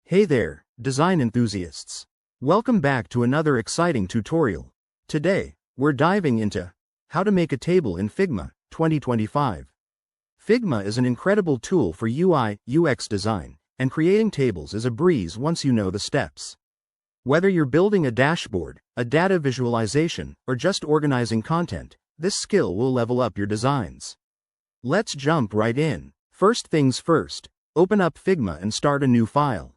Hey there, design enthusiasts. Welcome back to another exciting tutorial. Today, we're diving into how to make a table in Figma 2025. Figma is an incredible tool for UI/UX design, and creating tables is a breeze once you know the steps. Whether you're building a dashboard, a data visualization, or just organizing content, this skill will level up your designs. Let's jump right in. First things first, open up Figma and start a new file.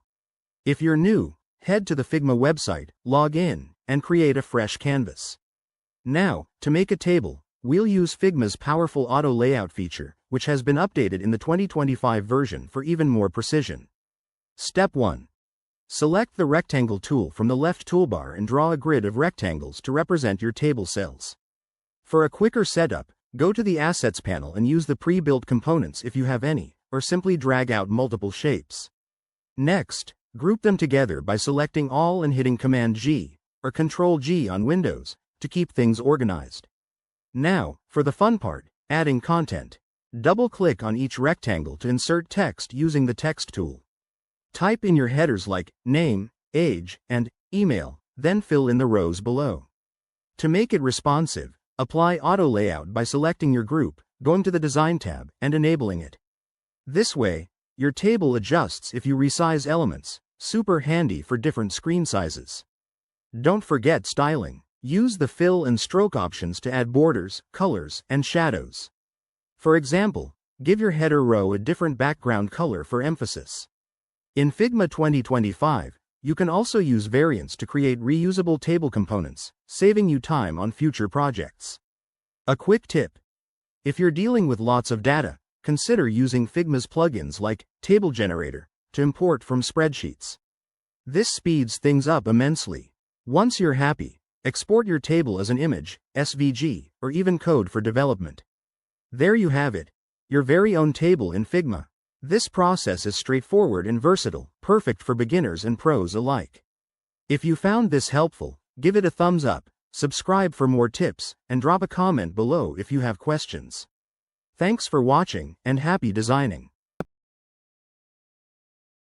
If you're new, head to the Figma website, log in, and create a fresh canvas. Now, to make a table, we'll use Figma's powerful auto layout feature, which has been updated in the 2025 version for even more precision. Step 1. Select the rectangle tool from the left toolbar and draw a grid of rectangles to represent your table cells. For a quicker setup, go to the Assets panel and use the pre-built components if you have any, or simply drag out multiple shapes. Next, group them together by selecting all and hitting Command-G, or Control-G on Windows, to keep things organized. Now, for the fun part, adding content. Double-click on each rectangle to insert text using the Text tool. Type in your headers like name, age, and email, then fill in the rows below. To make it responsive, apply Auto Layout by selecting your group, going to the Design tab, and enabling it. This way, your table adjusts if you resize elements, super handy for different screen sizes. Don't forget styling. Use the fill and stroke options to add borders, colors, and shadows. For example, give your header row a different background color for emphasis. In Figma 2025, you can also use variants to create reusable table components, saving you time on future projects. A quick tip: if you're dealing with lots of data, consider using Figma's plugins like Table Generator to import from spreadsheets. This speeds things up immensely. Once you're happy, export your table as an image, SVG, or even code for development. There you have it, your very own table in Figma. This process is straightforward and versatile, perfect for beginners and pros alike. If you found this helpful, give it a thumbs up, subscribe for more tips, and drop a comment below if you have questions. Thanks for watching, and happy designing.